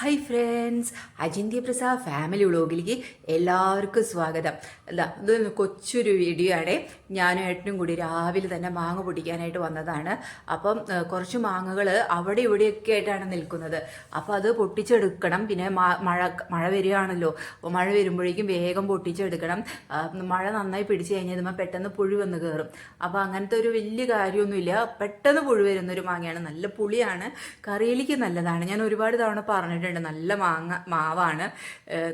Hi friends, അജിന്ത്യ Prasad family വ്ളോഗിലേക്ക് എല്ലാവർക്കും സ്വാഗതം. ഇതൊരു കൊച്ചൊരു വീഡിയോ ആണ്. ഞാനും ഏട്ടനും കൂടി രാവിലെ തന്നെ മാങ്ങ പൊട്ടിക്കാനായിട്ട് വന്നതാണ്. അപ്പം കുറച്ച് മാങ്ങകൾ അവിടെ ഇവിടെയൊക്കെ ആയിട്ടാണ് നിൽക്കുന്നത്. അപ്പോൾ അത് പൊട്ടിച്ചെടുക്കണം. പിന്നെ മഴ വരികയാണല്ലോ, അപ്പോൾ മഴ വരുമ്പോഴേക്കും വേഗം പൊട്ടിച്ചെടുക്കണം. മഴ നന്നായി പിടിച്ചു കഴിഞ്ഞാൽ നമ്മൾ പെട്ടെന്ന് പുഴു വന്ന് കയറും. അപ്പോൾ അങ്ങനത്തെ ഒരു വലിയ കാര്യമൊന്നുമില്ല, പെട്ടെന്ന് പുഴു വരുന്നൊരു മാങ്ങയാണ്. നല്ല പുളിയാണ്, കറിയിലേക്ക് നല്ലതാണ്. ഞാൻ ഒരുപാട് തവണ പറഞ്ഞിട്ടുണ്ട്, നല്ല മാവാണ്,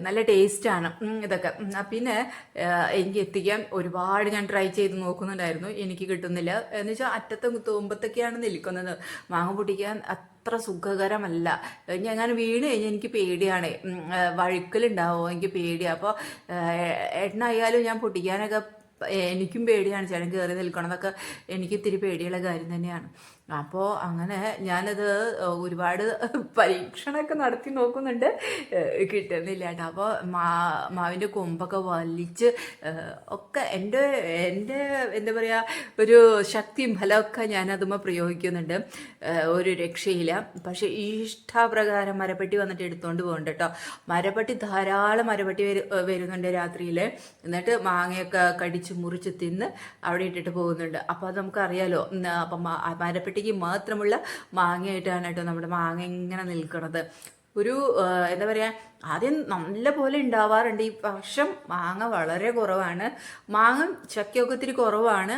നല്ല ടേസ്റ്റാണ് ഇതൊക്കെ. പിന്നെ എനിക്ക് എത്തിക്കാൻ ഒരുപാട് ഞാൻ ട്രൈ ചെയ്ത് നോക്കുന്നുണ്ടായിരുന്നു, എനിക്ക് കിട്ടുന്നില്ല. എന്ന് വെച്ചാൽ അറ്റത്തും തുമ്പത്തൊക്കെയാണ് നിൽക്കുന്നത്. മാങ്ങ പൊട്ടിക്കാൻ അത്ര സുഖകരമല്ല. ഞാൻ വീണ് കഴിഞ്ഞാൽ എനിക്ക് പേടിയാണ്, വഴുക്കലുണ്ടാവുമോ എനിക്ക് പേടിയാണ്. അപ്പോൾ ഏട്ടനായാലും ഞാൻ പൊട്ടിക്കാനൊക്കെ എനിക്കും പേടിയാണ്. ചേട്ടൻ കയറി നിൽക്കണതൊക്കെ എനിക്ക് ഇത്തിരി പേടിയുള്ള കാര്യം തന്നെയാണ്. അപ്പോൾ അങ്ങനെ ഞാനത് ഒരുപാട് പരീക്ഷണമൊക്കെ നടത്തി നോക്കുന്നുണ്ട്, കിട്ടുന്നില്ല കേട്ടോ. അപ്പോൾ മാവിൻ്റെ കൊമ്പൊക്കെ വലിച്ച് ഒക്കെ എൻ്റെ എന്താ പറയുക, ഒരു ശക്തിയും ഫലമൊക്കെ ഞാനതുമ്പോൾ പ്രയോഗിക്കുന്നുണ്ട്. ഒരു രക്ഷയില്ല. പക്ഷേ ഇഷ്ടപ്രകാരം മരപ്പെട്ടി വന്നിട്ട് എടുത്തുകൊണ്ട് പോകുന്നുണ്ട് കേട്ടോ. മരപ്പെട്ടി ധാരാളം മരപ്പെട്ടി വരുന്നുണ്ട് രാത്രിയിൽ. എന്നിട്ട് മാങ്ങയൊക്കെ കടിച്ച് മുറിച്ച് തിന്ന് അവിടെ ഇട്ടിട്ട് പോകുന്നുണ്ട്. അപ്പോൾ അത് നമുക്കറിയാലോ. അപ്പം മരപ്പെട്ടിക്ക് മാത്രമുള്ള മാങ്ങയായിട്ടാണ് കേട്ടോ നമ്മുടെ മാങ്ങ ഇങ്ങനെ നിൽക്കുന്നത്. ഒരു എന്താ പറയുക, ആദ്യം നല്ല പോലെ ഉണ്ടാവാറുണ്ട്. ഈ വർഷം മാങ്ങ വളരെ കുറവാണ്. മാങ്ങ ചക്കയൊക്കെ ഇത്തിരി കുറവാണ്.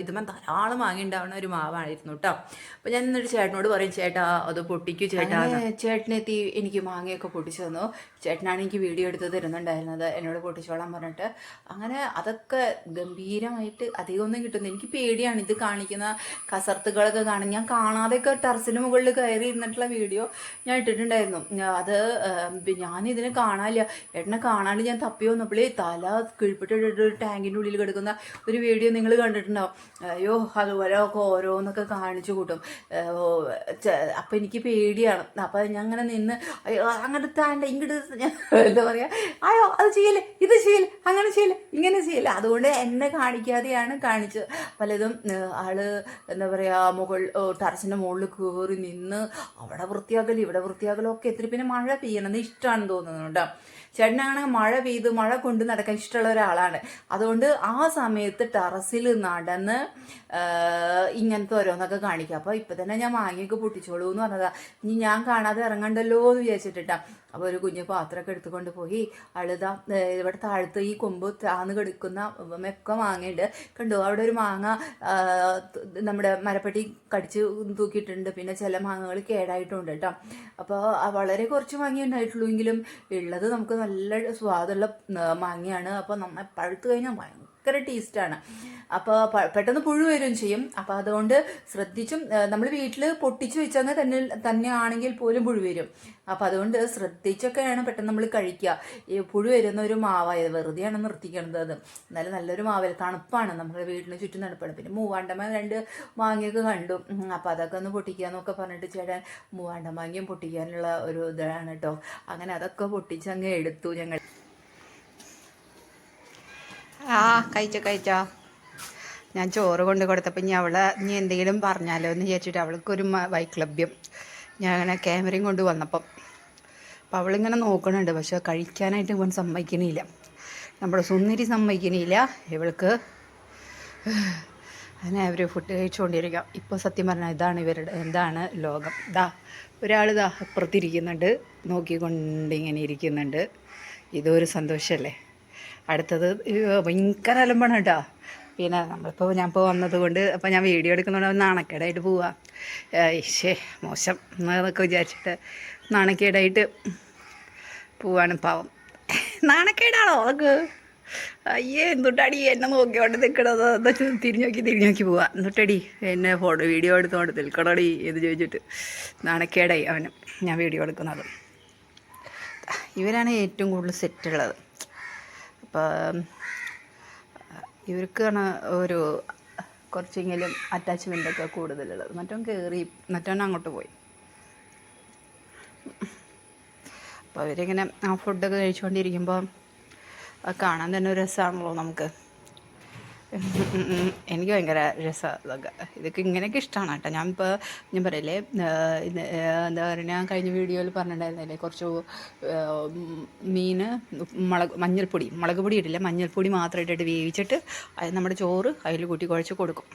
ഇതുമ്പോൾ ധാരാളം മാങ്ങ ഉണ്ടാവുന്ന ഒരു മാവായിരുന്നു കേട്ടോ. അപ്പോൾ ഞാൻ എന്നിട്ട് ചേട്ടനോട് പറയും, ചേട്ടാ അത് പൊട്ടിക്കൂ ചേട്ടാ. ചേട്ടനെത്തി എനിക്ക് മാങ്ങയൊക്കെ പൊട്ടിച്ചു തന്നു. ചേട്ടനാണ് എനിക്ക് വീഡിയോ എടുത്ത് തരുന്നുണ്ടായിരുന്നത്, എന്നോട് പൊട്ടിച്ചോളാൻ പറഞ്ഞിട്ട്. അങ്ങനെ അതൊക്കെ ഗംഭീരമായിട്ട് അധികമൊന്നും കിട്ടുന്നു. എനിക്ക് പേടിയാണ് ഇത് കാണിക്കുന്ന കസർത്തുകളൊക്കെ കാണും. ഞാൻ കാണാതെയൊക്കെ ടെറസിന് മുകളിൽ കയറി ഇരുന്നിട്ടുള്ള വീഡിയോ ഞാൻ ഇട്ടിട്ടുണ്ടായിരുന്നു. അത് ഞാനിതിനെ കാണാനില്ല, ഏട്ടനെ കാണാണ്ട് ഞാൻ തപ്പി വന്നപ്പോഴേ തല കീഴ്പ്പെട്ടിട്ട് ഒരു ടാങ്കിൻ്റെ ഉള്ളിൽ കിടക്കുന്ന ഒരു വീഡിയോ നിങ്ങൾ കണ്ടിട്ടുണ്ടാവും. അയ്യോ, അതുപോലെ ഒക്കെ ഓരോന്നൊക്കെ കാണിച്ചു കൂട്ടും. അപ്പം എനിക്ക് പേടിയാണ്. അപ്പം ഞാൻ അങ്ങനെ നിന്ന് അങ്ങനെ താണ്ട ഇങ്ങോട്ട് ഞാൻ എന്താ പറയുക, അയ്യോ അത് ചെയ്യല്ലേ, ഇത് ചെയ്യല്ലേ, അങ്ങനെ ചെയ്യല്ലേ, ഇങ്ങനെ ചെയ്യല്ലേ. അതുകൊണ്ട് എന്നെ കാണിക്കാതെയാണ് കാണിച്ചത് പലതും. ആള് എന്താ പറയുക, ടെറസിൻ്റെ മുകളിൽ കയറി നിന്ന് അവിടെ വൃത്തിയാക്കലും ഇവിടെ വൃത്തിയാക്കലും ഒക്കെ എത്തിരി. പിന്നെ മഴ പെയ്യണമെന്ന് ഇഷ്ടമാണെന്ന് തോന്നുന്നുണ്ടോ. ചേട്ടനാണെങ്കിൽ മഴ പെയ്ത് മഴ കൊണ്ട് നടക്കാൻ ഇഷ്ടമുള്ള ഒരാളാണ്. അതുകൊണ്ട് ആ സമയത്ത് ടെറസിൽ നടന്ന് ഇങ്ങനത്തെ ഓരോന്നൊക്കെ കാണിക്കുക. അപ്പോൾ ഇപ്പം തന്നെ ഞാൻ മാങ്ങയൊക്കെ പൊട്ടിച്ചോളൂ എന്ന് പറഞ്ഞതാ. ഇനി ഞാൻ കാണാതെ ഇറങ്ങണ്ടല്ലോ എന്ന് വിചാരിച്ചിട്ടാ. അപ്പോൾ ഒരു കുഞ്ഞു പാത്രമൊക്കെ എടുത്തുകൊണ്ട് പോയി അഴുതാ ഇവിടെ താഴത്ത് ഈ കൊമ്പ് താന്ന് കിടക്കുന്ന മെക്ക മാങ്ങയുണ്ട് കണ്ടോ. അവിടെ ഒരു മാങ്ങ നമ്മുടെ മരപ്പെട്ടി കടിച്ച് തൂക്കിയിട്ടുണ്ട്. പിന്നെ ചില മാങ്ങകൾ കേടായിട്ടുണ്ട് കേട്ടോ. അപ്പോൾ വളരെ കുറച്ച് മാങ്ങ ഉണ്ടായിട്ടുള്ളൂ, എങ്കിലും ഉള്ളത് നമുക്ക് നല്ല സ്വാദുള്ള മാങ്ങയാണ്. അപ്പോൾ നമ്മൾ പഴുത്ത് കഴിഞ്ഞാൽ ഭയങ്കര ടേസ്റ്റാണ്. അപ്പോൾ പെട്ടെന്ന് പുഴു വരും ചെയ്യും. അപ്പോൾ അതുകൊണ്ട് ശ്രദ്ധിച്ചും, നമ്മൾ വീട്ടിൽ പൊട്ടിച്ച് വെച്ചാൽ തന്നെ ആണെങ്കിൽ പോലും പുഴു വരും. അപ്പോൾ അതുകൊണ്ട് ശ്രദ്ധിച്ചൊക്കെയാണ് പെട്ടെന്ന് നമ്മൾ കഴിക്കുക. ഈ പുഴു വരുന്ന ഒരു മാവായത് വെറുതെയാണ് നിർത്തിക്കണത്. അത് എന്നാലും നല്ലൊരു മാവല്ല, തണുപ്പാണ്, നമ്മുടെ വീടിന് ചുറ്റും തണുപ്പാണ്. പിന്നെ മൂവാണ്ടമ്മ 2 മാങ്ങയൊക്കെ കണ്ടു. അപ്പോൾ അതൊക്കെ ഒന്ന് പൊട്ടിക്കാന്നൊക്കെ പറഞ്ഞിട്ട് ചേട്ടൻ മൂവാണ്ട മാങ്ങയും പൊട്ടിക്കാനുള്ള ഒരു ഇതാണ് കേട്ടോ. അങ്ങനെ അതൊക്കെ പൊട്ടിച്ചങ്ങ് എടുത്തു ഞങ്ങൾ. കഴിച്ചോ. ഞാൻ ചോറ് കൊണ്ട് കൊടുത്തപ്പോൾ ഇനി എന്തെങ്കിലും പറഞ്ഞാലോ എന്ന് വിചാരിച്ചിട്ട് അവൾക്കൊരു വൈക്ലഭ്യം. ഞാൻ അങ്ങനെ ക്യാമറയും കൊണ്ട് വന്നപ്പം അപ്പോൾ അവളിങ്ങനെ നോക്കണുണ്ട്. പക്ഷെ കഴിക്കാനായിട്ട് ഇവൻ സമ്മതിക്കണില്ല, നമ്മുടെ സുന്ദരി സമ്മതിക്കണില്ല. ഇവൾക്ക് അങ്ങനെ അവർ ഫുഡ് കഴിച്ചുകൊണ്ടിരിക്കാം. ഇപ്പോൾ സത്യം പറഞ്ഞാൽ എന്താണ് ലോകം. ഒരാളിതാ അപ്പുറത്തിരിക്കുന്നുണ്ട്, നോക്കിക്കൊണ്ട് ഇങ്ങനെ ഇരിക്കുന്നുണ്ട്. ഇതൊരു സന്തോഷമല്ലേ. അടുത്തത് ഭയങ്കര അലമ്പാണ് കേട്ടോ. പിന്നെ ഞാനിപ്പോൾ വന്നത് കൊണ്ട് അപ്പോൾ ഞാൻ വീഡിയോ എടുക്കുന്നതുകൊണ്ട് നാണക്കേടായിട്ട് പോവാം. മോശം എന്നൊക്കെ വിചാരിച്ചിട്ട് നാണക്കേടായിട്ട് പോവാണ്. പാവം നാണക്കേടാണോ അതൊക്കെ? അയ്യേ, എന്തുട്ടാടി എന്നെ നോക്കിക്കൊണ്ട് നിൽക്കണത്? എന്താ തിരിഞ്ഞു നോക്കി പോവാ. എന്നിട്ടടി എന്നെ വീഡിയോ എടുത്തോണ്ട് നിൽക്കണോടി എന്ന് ചോദിച്ചിട്ട് നാണക്കേടായി അവന് ഞാൻ വീഡിയോ എടുക്കുന്നത്. ഇവരാണ് ഏറ്റവും കൂടുതൽ സെറ്റുള്ളത്. അപ്പം ഇവർക്കാണ് ഒരു കുറച്ചെങ്കിലും അറ്റാച്ച്മെൻ്റൊക്കെ കൂടുതലുള്ളത്. മറ്റവൻ അങ്ങോട്ട് പോയി. അപ്പോൾ അവരിങ്ങനെ ആ ഫുഡൊക്കെ കഴിച്ചുകൊണ്ടിരിക്കുമ്പോൾ കാണാൻ തന്നെ ഒരു രസമാണല്ലോ നമുക്ക്. എനിക്ക് ഭയങ്കര രസമാണ് ഇതൊക്കെ ഇങ്ങനെയൊക്കെ ഇഷ്ടമാണ് കേട്ടോ. ഞാൻ പറയില്ലേ, ഇത് എന്താ പറയുക, ഞാൻ കഴിഞ്ഞ വീഡിയോയിൽ പറഞ്ഞിട്ടുണ്ടായിരുന്നില്ലേ, കുറച്ച് മീൻ മുളക് പൊടി ഇട്ടില്ല, മഞ്ഞൾപ്പൊടി മാത്രം ഇട്ടിട്ട് വേവിച്ചിട്ട് അത് നമ്മുടെ ചോറ് അതിൽ കൂട്ടി കുഴച്ച് കൊടുക്കും.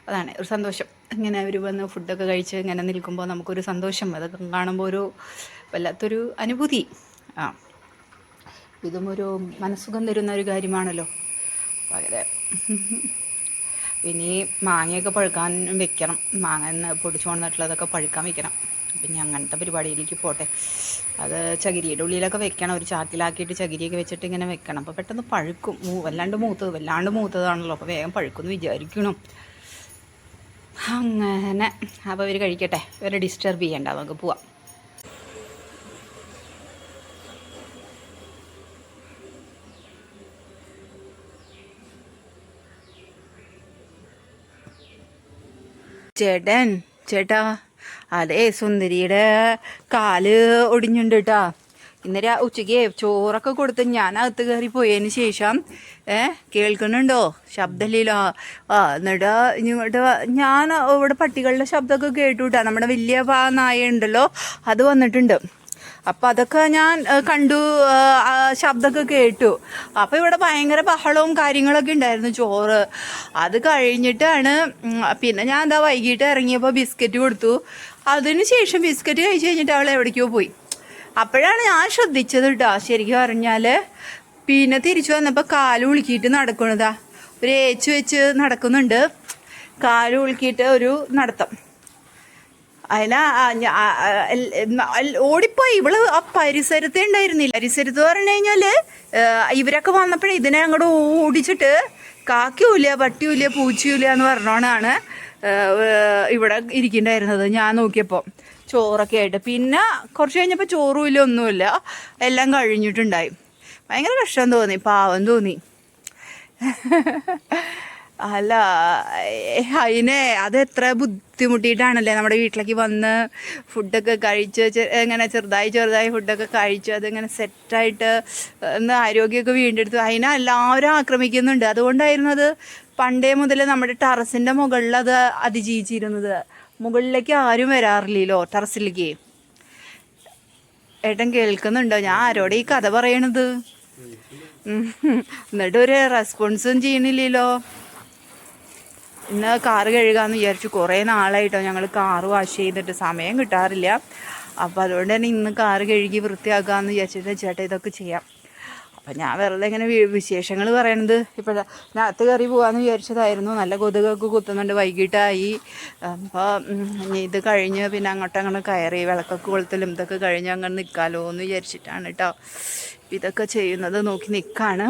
അതാണ് ഒരു സന്തോഷം. ഇങ്ങനെ അവർ വന്ന് ഫുഡൊക്കെ കഴിച്ച് ഇങ്ങനെ നിൽക്കുമ്പോൾ നമുക്കൊരു സന്തോഷം, അതൊക്കെ കാണുമ്പോൾ ഒരു വല്ലാത്തൊരു അനുഭൂതി. ഇതും ഒരു മനസ്സുഖം തരുന്ന ഒരു കാര്യമാണല്ലോ. വളരെ പിന്നെ ഈ മാങ്ങയൊക്കെ പഴുക്കാൻ വെക്കണം, മാങ്ങ പൊടിച്ചു കൊണ്ടിട്ടുള്ളതൊക്കെ പഴുക്കാൻ വെക്കണം. പിന്നെ അങ്ങനത്തെ പരിപാടിയിലേക്ക് പോട്ടെ. അത് ചകിരിയുടെ ഉള്ളിലൊക്കെ വെക്കണം, ഒരു ചാക്കിലാക്കിയിട്ട് ചകിരിയൊക്കെ വെച്ചിട്ട് ഇങ്ങനെ വെക്കണം. അപ്പോൾ പെട്ടെന്ന് പഴുക്കും. വല്ലാണ്ട് മൂത്തതാണല്ലോ, അപ്പോൾ വേഗം പഴുക്കുമെന്ന് വിചാരിക്കണം. അങ്ങനെ അപ്പോൾ ഇവർ കഴിക്കട്ടെ, ഇവരെ ഡിസ്റ്റർബ് ചെയ്യണ്ട, നമുക്ക് പോവാം. ചേട്ടാ, അതെ സുന്ദരിയുടെ കാല് ഒടിഞ്ഞുണ്ട് കേട്ടാ. ഇന്നലെ ഉച്ചയ്ക്ക് ചോറൊക്കെ കൊടുത്ത് ഞാൻ അകത്ത് കയറി പോയതിന് ശേഷം കേൾക്കുന്നുണ്ടോ? ശബ്ദമില്ലല്ലോ. എന്നിട്ട് ഇങ്ങോട്ട് ഞാൻ ഇവിടെ പട്ടികളുടെ ശബ്ദമൊക്കെ കേട്ടു കേട്ടാ. നമ്മുടെ വലിയ നായ ഉണ്ടല്ലോ, അത് വന്നിട്ടുണ്ട്. അപ്പം അതൊക്കെ ഞാൻ കണ്ടു, ശബ്ദമൊക്കെ കേട്ടു. അപ്പോൾ ഇവിടെ ഭയങ്കര ബഹളവും കാര്യങ്ങളൊക്കെ ഉണ്ടായിരുന്നു. ചോറ് അത് കഴിഞ്ഞിട്ടാണ് പിന്നെ ഞാൻ എന്താ വൈകിട്ട് ഇറങ്ങിയപ്പോൾ ബിസ്ക്കറ്റ് കൊടുത്തു. അതിന് ശേഷം ബിസ്ക്കറ്റ് കഴിച്ച് കഴിഞ്ഞിട്ട് അവൾ എവിടേക്കോ പോയി. അപ്പോഴാണ് ഞാൻ ശ്രദ്ധിച്ചത് കേട്ടോ. ശരിക്കും പറഞ്ഞാൽ പിന്നെ തിരിച്ചു വന്നപ്പോൾ കാല് ഉളുക്കിയിട്ട് നടക്കുന്നതാ. ഒരു ഏച്ച് വെച്ച് നടക്കുന്നുണ്ട്, കാല് ഉളുക്കിയിട്ട് ഒരു നടത്തം. ഓടിപ്പോയി. ഇവള് ആ പരിസരത്തേ ഉണ്ടായിരുന്നില്ല. പരിസരത്ത് പറഞ്ഞു കഴിഞ്ഞാൽ ഇവരൊക്കെ വന്നപ്പോഴേ ഇതിനെ അങ്ങോട്ട് ഓടിച്ചിട്ട് കാക്കയൂല പട്ടിയൂല പൂച്ചയൂല എന്ന് പറഞ്ഞോണാണ് ഇവിടെ ഇരിക്കണ്ടായിരുന്നത്. ഞാൻ നോക്കിയപ്പോൾ ചോറൊക്കെ ആയിട്ട്. പിന്നെ കുറച്ച് കഴിഞ്ഞപ്പോൾ ചോറും ഇല്ല, ഒന്നുമില്ല, എല്ലാം കഴിഞ്ഞിട്ടുണ്ടായി. ഭയങ്കര കഷ്ടം തോന്നി, പാവം തോന്നി. അല്ല, അത് എത്ര ബുദ്ധിമുട്ടിയിട്ടാണല്ലേ നമ്മുടെ വീട്ടിലേക്ക് വന്ന് ഫുഡൊക്കെ കഴിച്ച് ഇങ്ങനെ ചെറുതായി ഫുഡൊക്കെ കഴിച്ച് അതിങ്ങനെ സെറ്റായിട്ട് ആരോഗ്യമൊക്കെ വീണ്ടെടുത്തു. അതിനെ എല്ലാവരും ആക്രമിക്കുന്നുണ്ട്. അതുകൊണ്ടായിരുന്നു അത് പണ്ടേ മുതൽ നമ്മുടെ ടെറസിൻ്റെ മുകളിൽ അത് അതിജീവിച്ചിരുന്നത്. മുകളിലേക്ക് ആരും വരാറില്ലല്ലോ, ടെറസിലേക്ക്. ഏട്ടൻ കേൾക്കുന്നുണ്ടോ ഞാൻ ആരോടെ ഈ കഥ പറയണത്? എന്നിട്ട് ഒരു റെസ്പോൺസും ചെയ്യണില്ലല്ലോ. ഇന്ന് കാറ് കഴുകാമെന്ന് വിചാരിച്ചു. കുറേ നാളായിട്ടോ ഞങ്ങൾ കാറ് വാഷ് ചെയ്തിട്ട്, സമയം കിട്ടാറില്ല. അപ്പോൾ അതുകൊണ്ട് തന്നെ ഇന്ന് കാറ് കഴുകി വൃത്തിയാക്കാമെന്ന് വിചാരിച്ചിട്ട് ചേട്ടാ ഇതൊക്കെ ചെയ്യാം. അപ്പം ഞാൻ വെറുതെ ഇങ്ങനെ വിശേഷങ്ങൾ പറയണത്. ഇപ്പോൾ അകത്ത് കയറി പോകാമെന്ന് വിചാരിച്ചതായിരുന്നു. നല്ല കൊതുകൊക്കെ കുത്തുന്നുണ്ട്, വൈകിട്ടായി. അപ്പോൾ ഇത് കഴിഞ്ഞ് പിന്നെ അങ്ങോട്ടങ്ങനെ കയറി വിളക്കൊക്കെ കൊളുത്തലും ഇതൊക്കെ കഴിഞ്ഞ് അങ്ങനെ നിൽക്കാമല്ലോ എന്ന് വിചാരിച്ചിട്ടാണ് കേട്ടോ ഇതൊക്കെ ചെയ്യുന്നത്. നോക്കി നിൽക്കാണ്.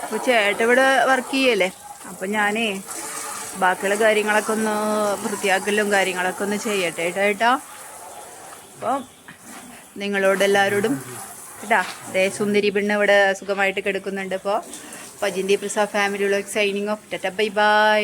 അപ്പോൾ ചേട്ടൻ ഇവിടെ വർക്ക് ചെയ്യല്ലേ. അപ്പം ഞാനേ ബാക്കിയുള്ള കാര്യങ്ങളൊക്കെ ഒന്ന് വൃത്തിയാക്കലും കാര്യങ്ങളൊക്കെ ഒന്ന് ചെയ്യട്ടെ ഏട്ടാ. അപ്പം നിങ്ങളോടെല്ലാവരോടും കേട്ടാ. അതേ സുന്ദരി പെണ്ണ് ഇവിടെ സുഖമായിട്ട് കിടക്കുന്നുണ്ട്. അപ്പോൾ Ajinthi Prasad family vlog signing off. Tata, bye by.